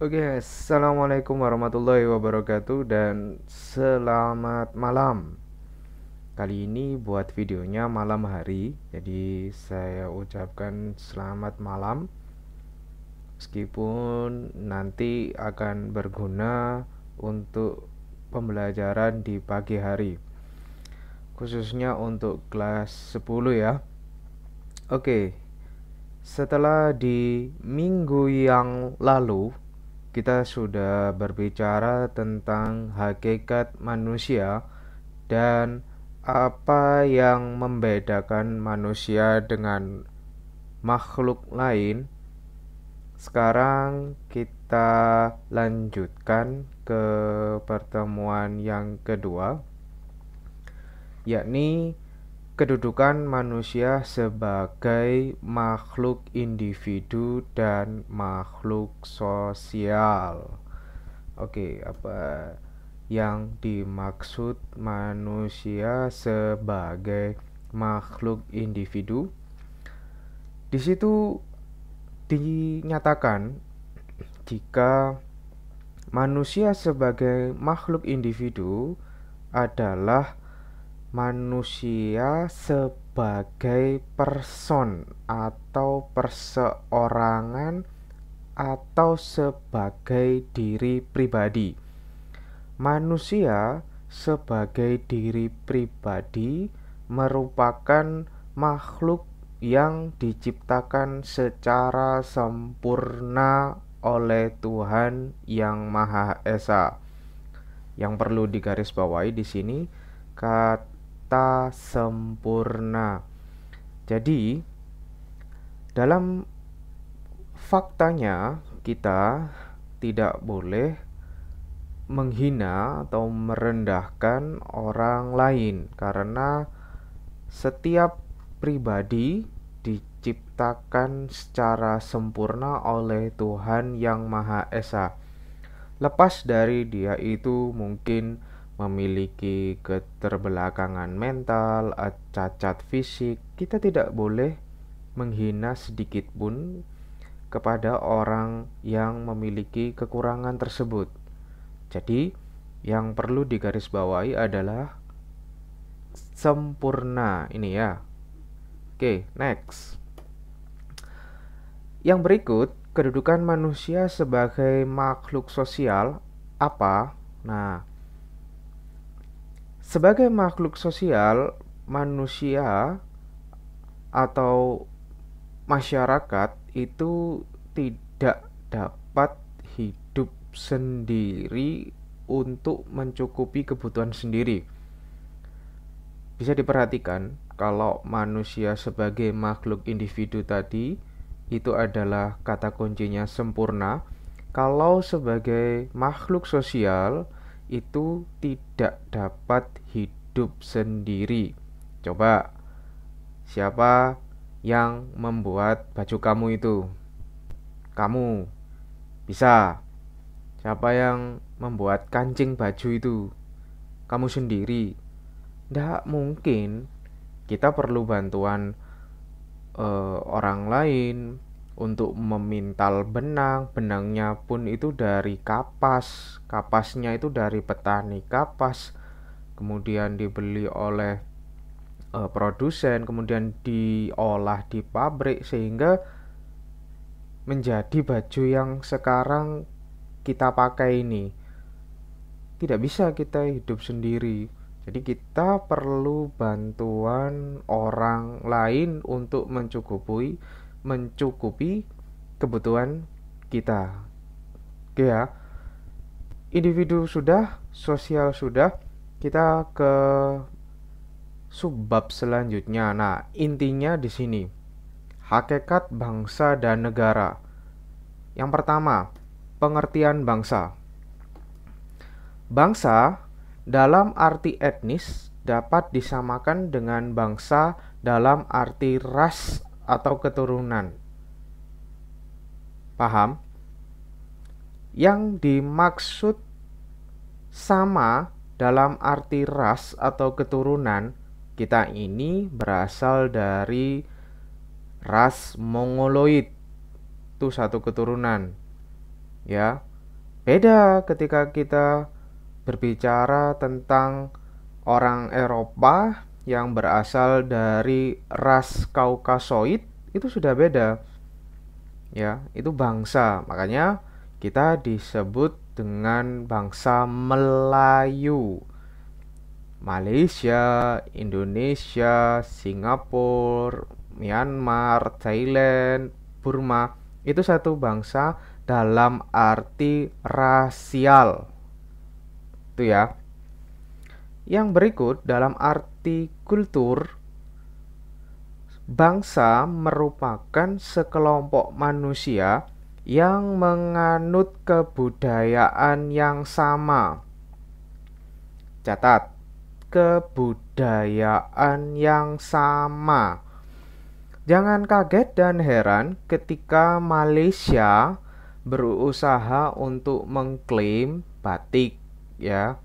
Oke, assalamualaikum warahmatullahi wabarakatuh dan selamat malam. Kali ini buat videonya malam hari, jadi saya ucapkan selamat malam. Meskipun nanti akan berguna untuk pembelajaran di pagi hari, khususnya untuk kelas 10 ya. Oke, setelah di minggu yang lalu kita sudah berbicara tentang hakikat manusia dan apa yang membedakan manusia dengan makhluk lain. Sekarang kita lanjutkan ke pertemuan yang kedua, yakni kedudukan manusia sebagai makhluk individu dan makhluk sosial. Oke, apa yang dimaksud manusia sebagai makhluk individu? Di situ dinyatakan jika manusia sebagai makhluk individu adalah manusia sebagai person atau perseorangan atau sebagai diri pribadi. Manusia sebagai diri pribadi merupakan makhluk yang diciptakan secara sempurna oleh Tuhan yang Maha Esa. Yang perlu digarisbawahi di sini kata sempurna. Jadi dalam faktanya kita tidak boleh menghina atau merendahkan orang lain karena setiap pribadi diciptakan secara sempurna oleh Tuhan yang Maha Esa. Lepas dari dia itu mungkin memiliki keterbelakangan mental, cacat fisik, kita tidak boleh menghina sedikit pun kepada orang yang memiliki kekurangan tersebut. Jadi, yang perlu digarisbawahi adalah sempurna ini ya. Oke, next. Yang berikut, kedudukan manusia sebagai makhluk sosial apa? Nah, sebagai makhluk sosial, manusia atau masyarakat itu tidak dapat hidup sendiri untuk mencukupi kebutuhan sendiri. Bisa diperhatikan kalau manusia sebagai makhluk individu tadi itu adalah kata kuncinya sempurna. Kalau sebagai makhluk sosial itu tidak dapat hidup sendiri. Coba, siapa yang membuat baju kamu itu? Kamu. Bisa. Siapa yang membuat kancing baju itu? Kamu sendiri. Tidak mungkin. Kita perlu bantuan orang lain untuk memintal benang. Benangnya pun itu dari kapas. Kapasnya itu dari petani kapas. Kemudian dibeli oleh produsen, kemudian diolah di pabrik sehingga menjadi baju yang sekarang kita pakai ini. Tidak bisa kita hidup sendiri. Jadi kita perlu bantuan orang lain untuk mencukupi kebutuhan kita. Oke ya. Individu sudah, sosial sudah. Kita ke subbab selanjutnya. Nah, intinya di sini hakikat bangsa dan negara. Yang pertama, pengertian bangsa. Bangsa dalam arti etnis dapat disamakan dengan bangsa dalam arti ras atau keturunan. Paham? Yang dimaksud sama dalam arti ras atau keturunan, kita ini berasal dari ras Mongoloid. Itu satu keturunan. Ya. Beda ketika kita berbicara tentang orang Eropa yang berasal dari ras Kaukasoid, itu sudah beda. Ya, itu bangsa. Makanya kita disebut dengan bangsa Melayu. Malaysia, Indonesia, Singapura, Myanmar, Thailand, Burma, itu satu bangsa dalam arti rasial. Itu ya. Yang berikut dalam arti kultur, bangsa merupakan sekelompok manusia yang menganut kebudayaan yang sama. Catat, kebudayaan yang sama. Jangan kaget dan heran ketika Malaysia berusaha untuk mengklaim batik, ya.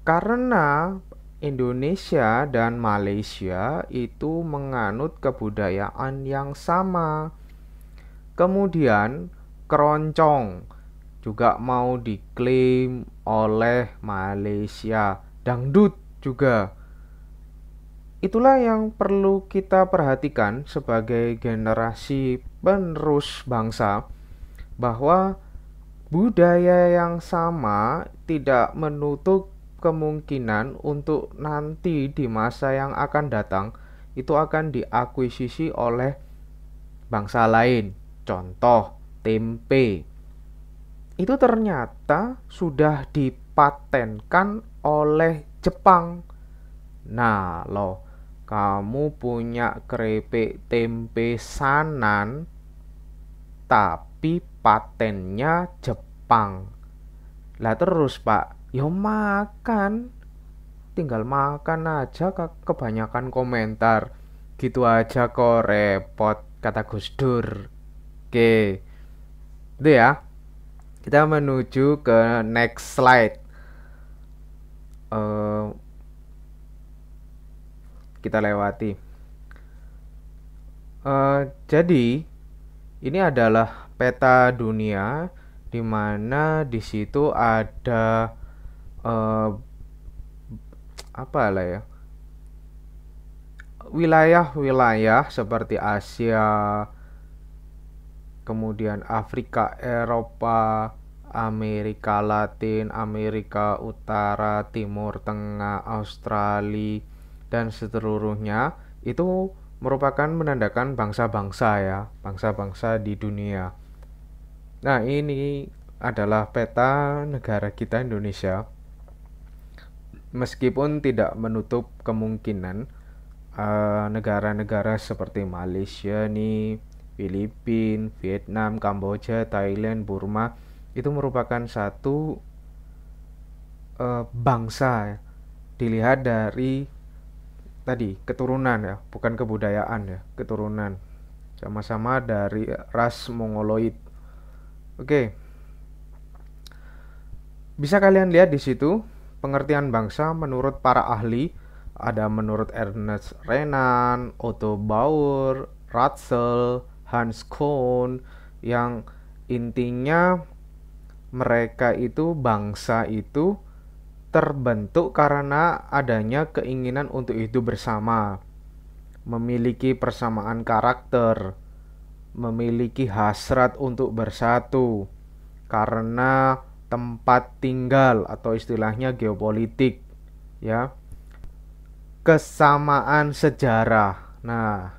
Karena Indonesia dan Malaysia itu menganut kebudayaan yang sama. Kemudian keroncong juga mau diklaim oleh Malaysia. Dangdut juga. Itulah yang perlu kita perhatikan sebagai generasi penerus bangsa, bahwa budaya yang sama tidak menutup kemungkinan untuk nanti di masa yang akan datang itu akan diakuisisi oleh bangsa lain. Contoh, tempe. Itu ternyata sudah dipatenkan oleh Jepang. Nah, loh, kamu punya keripik tempe Sanan, tapi patennya Jepang. Lah terus, Pak, yo makan. Tinggal makan aja, kebanyakan komentar. Gitu aja kok repot, kata Gus Dur. Oke, itu ya. Kita menuju ke next slide. Kita lewati. Jadi ini adalah peta dunia, di mana di situ ada wilayah-wilayah seperti Asia, kemudian Afrika, Eropa, Amerika Latin, Amerika Utara, Timur Tengah, Australia, dan seluruhnya. Itu merupakan menandakan bangsa-bangsa ya, bangsa-bangsa di dunia. Nah, ini adalah peta negara kita Indonesia. Meskipun tidak menutup kemungkinan negara-negara seperti Malaysia nih, Filipina, Vietnam, Kamboja, Thailand, Burma itu merupakan satu bangsa. Dilihat dari tadi keturunan ya, bukan kebudayaan ya, keturunan. Sama-sama dari ras Mongoloid. Oke. Bisa kalian lihat di situ pengertian bangsa menurut para ahli. Ada menurut Ernest Renan, Otto Bauer, Ratzel, Hans Kohn, yang intinya mereka itu bangsa itu terbentuk karena adanya keinginan untuk hidup bersama, memiliki persamaan karakter, memiliki hasrat untuk bersatu karena tempat tinggal atau istilahnya geopolitik, ya. Kesamaan sejarah. Nah,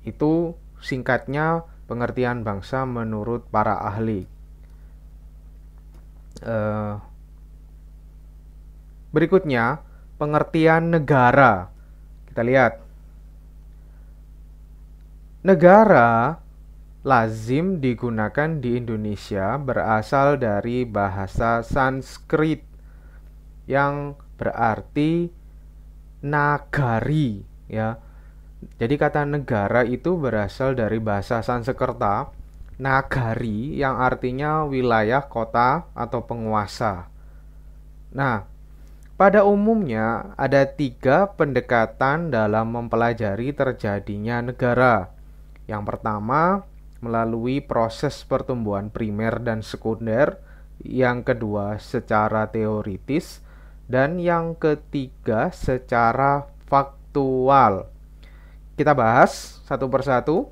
itu singkatnya pengertian bangsa menurut para ahli. Berikutnya, pengertian negara. Kita lihat. Negara lazim digunakan di Indonesia berasal dari bahasa Sanskrit yang berarti nagari, ya. Jadi kata negara itu berasal dari bahasa Sanskerta nagari, yang artinya wilayah, kota, atau penguasa. Nah, pada umumnya ada 3 pendekatan dalam mempelajari terjadinya negara. Yang pertama, melalui proses pertumbuhan primer dan sekunder. yang kedua secara teoritis, dan yang ketiga secara faktual. Kita bahas satu persatu.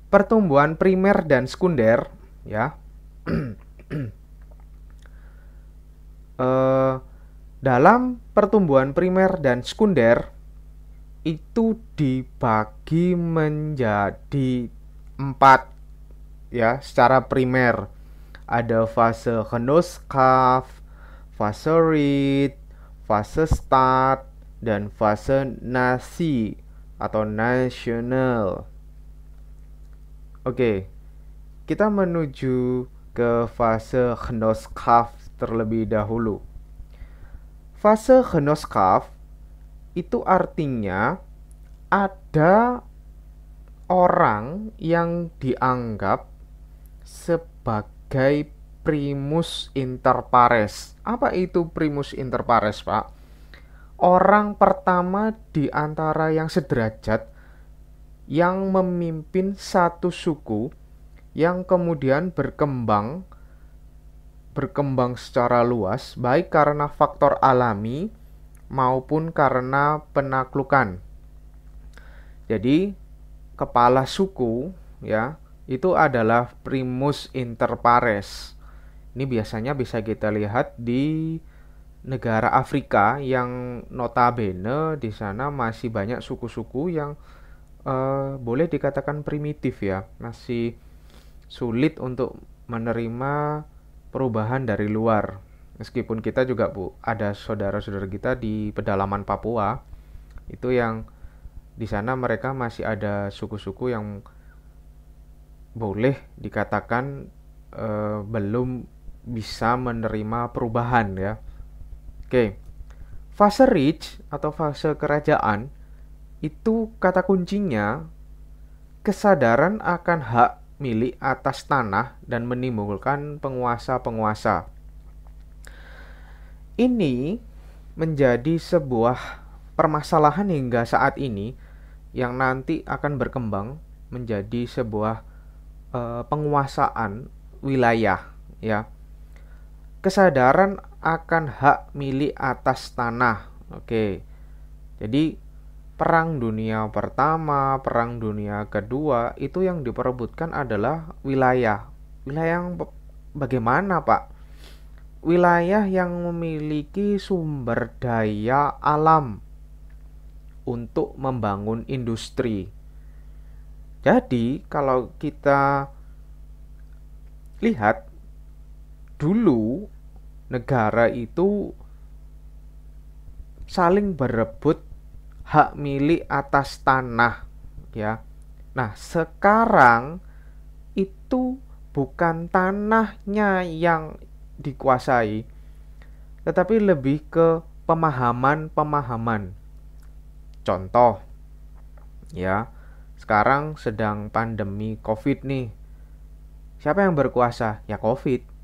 Pertumbuhan primer dan sekunder, ya. Eh, dalam pertumbuhan primer dan sekunder itu dibagi menjadi 4, ya, secara primer. Ada fase Genoskaf, fase Reed, fase Start, dan fase Nasi atau National. Oke, kita menuju ke fase Genoskaf terlebih dahulu. Fase Genoskaf itu artinya ada orang yang dianggap sebagai primus inter pares. Apa itu primus inter pares, Pak? Orang pertama di antara yang sederajat yang memimpin satu suku yang kemudian berkembang secara luas, baik karena faktor alami maupun karena penaklukan. Jadi kepala suku, ya, itu adalah primus inter pares. Ini biasanya bisa kita lihat di negara Afrika yang notabene di sana masih banyak suku-suku yang boleh dikatakan primitif, ya, masih sulit untuk menerima perubahan dari luar. Meskipun kita juga ada saudara-saudara kita di pedalaman Papua itu yang di sana mereka masih ada suku-suku yang boleh dikatakan belum bisa menerima perubahan, ya. Oke. Fase Reach atau fase kerajaan itu kata kuncinya kesadaran akan hak milik atas tanah dan menimbulkan penguasa-penguasa. Ini menjadi sebuah permasalahan hingga saat ini yang nanti akan berkembang menjadi sebuah penguasaan wilayah, ya. Kesadaran akan hak milik atas tanah. Oke. Jadi Perang Dunia Pertama, Perang Dunia Kedua, itu yang diperebutkan adalah wilayah. Wilayah yang bagaimana, Pak? Wilayah yang memiliki sumber daya alam untuk membangun industri. Jadi, kalau kita lihat dulu negara itu saling berebut hak milik atas tanah, ya. Nah, sekarang itu bukan tanahnya yang dikuasai, tetapi lebih ke pemahaman-pemahaman. Contoh, ya, sekarang sedang pandemi COVID nih. Siapa yang berkuasa? Ya COVID.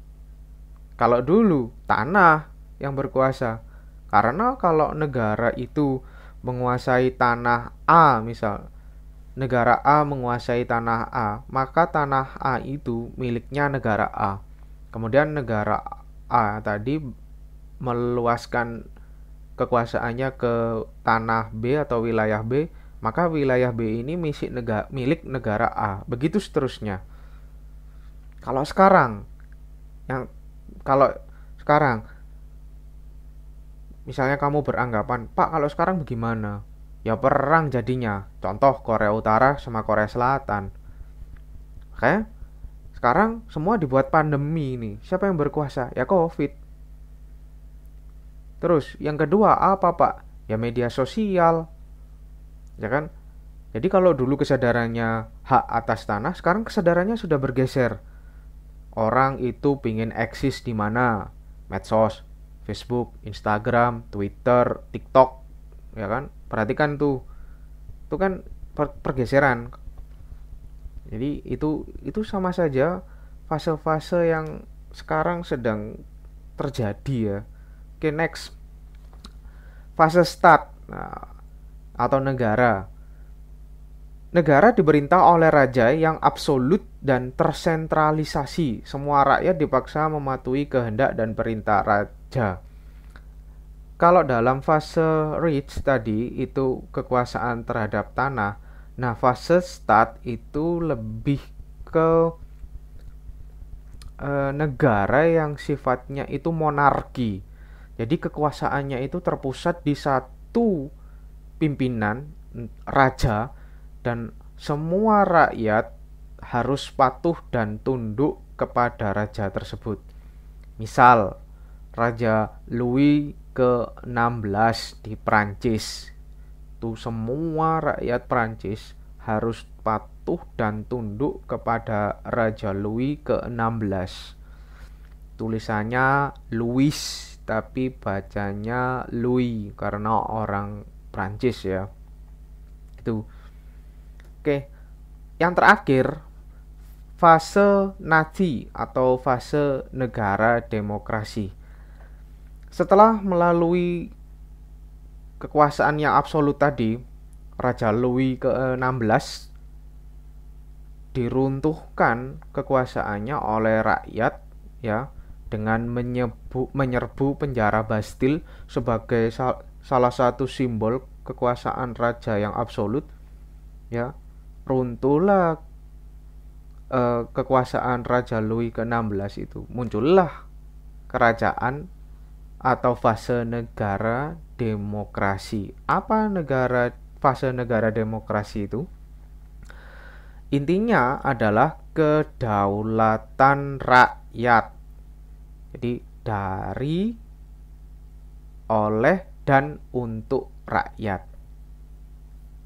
Kalau dulu tanah yang berkuasa. Karena kalau negara itu menguasai tanah A, misal negara A menguasai tanah A, maka tanah A itu miliknya negara A. Kemudian negara A tadi meluaskan kekuasaannya ke tanah B atau wilayah B, maka wilayah B ini milik negara A. Begitu seterusnya. Kalau sekarang kalau sekarang misalnya kamu beranggapan, Pak, kalau sekarang bagaimana? Ya perang jadinya. Contoh Korea Utara sama Korea Selatan. Oke? Sekarang semua dibuat pandemi nih. Siapa yang berkuasa? Ya COVID. Terus yang kedua apa, Pak? Ya media sosial. Ya kan? Jadi kalau dulu kesadarannya hak atas tanah, sekarang kesadarannya sudah bergeser. Orang itu pingin eksis di mana? Medsos, Facebook, Instagram, Twitter, TikTok, ya kan? Perhatikan tuh. Itu kan pergeseran. Jadi itu sama saja fase-fase yang sekarang sedang terjadi, ya. Oke, next. Fase start, nah, atau negara. Negara diperintah oleh raja yang absolut dan tersentralisasi. Semua rakyat dipaksa mematuhi kehendak dan perintah raja. Kalau dalam fase rich tadi itu kekuasaan terhadap tanah. Nah, fase stat itu lebih ke negara yang sifatnya itu monarki. Jadi kekuasaannya itu terpusat di satu pimpinan raja dan semua rakyat harus patuh dan tunduk kepada raja tersebut. Misal, Raja Louis ke-16 di Prancis. Itu semua rakyat Prancis harus patuh dan tunduk kepada Raja Louis ke-16. Tulisannya Louis tapi bacanya Louis karena orang Prancis ya. Itu. Oke. Yang terakhir, fase Nazi atau fase negara demokrasi. Setelah melalui kekuasaan yang absolut tadi, Raja Louis ke-16 diruntuhkan kekuasaannya oleh rakyat ya dengan menyerbu penjara Bastille sebagai salah satu simbol kekuasaan raja yang absolut ya. Runtuhlah kekuasaan Raja Louis ke-16 itu, muncullah kerajaan atau fase negara demokrasi. Apa fase negara demokrasi itu? Intinya adalah kedaulatan rakyat. Jadi dari, oleh, dan untuk rakyat.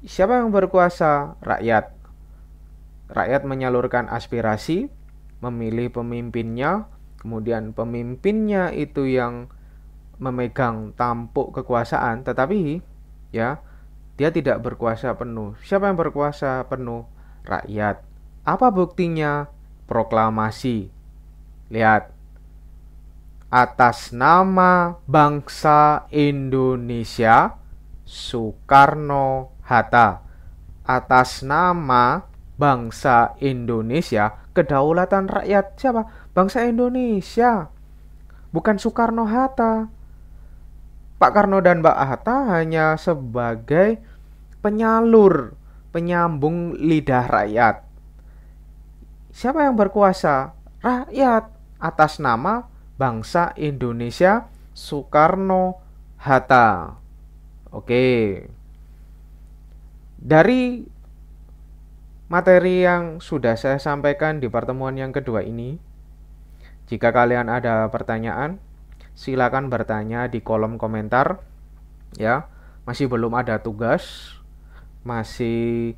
Siapa yang berkuasa? Rakyat. Rakyat menyalurkan aspirasi, memilih pemimpinnya, kemudian pemimpinnya itu yang memegang tampuk kekuasaan, tetapi ya dia tidak berkuasa penuh. Siapa yang berkuasa penuh? Rakyat. Apa buktinya? Proklamasi. Lihat. Atas nama bangsa Indonesia, Soekarno-Hatta. Atas nama bangsa Indonesia, kedaulatan rakyat. Siapa? Bangsa Indonesia. Bukan Soekarno-Hatta. Pak Karno dan Mbak Hatta hanya sebagai penyalur, penyambung lidah rakyat. Siapa yang berkuasa? Rakyat. Atas nama bangsa Indonesia, Soekarno-Hatta. Oke. Dari materi yang sudah saya sampaikan di pertemuan yang kedua ini, jika kalian ada pertanyaan, silakan bertanya di kolom komentar. Ya, masih belum ada tugas, masih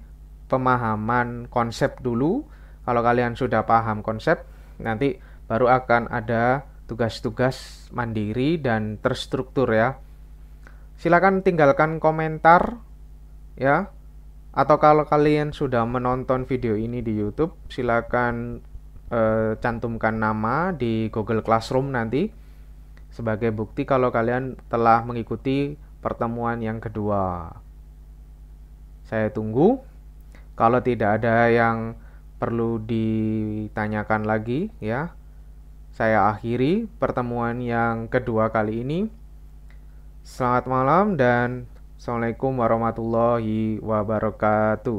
pemahaman konsep dulu. Kalau kalian sudah paham konsep, nanti baru akan ada tugas-tugas mandiri dan terstruktur ya. Silakan tinggalkan komentar ya. Atau kalau kalian sudah menonton video ini di YouTube, silakan cantumkan nama di Google Classroom nanti sebagai bukti kalau kalian telah mengikuti pertemuan yang kedua. Saya tunggu. Kalau tidak ada yang perlu ditanyakan lagi ya, saya akhiri pertemuan yang kedua kali ini. Selamat malam dan Assalamualaikum warahmatullahi wabarakatuh.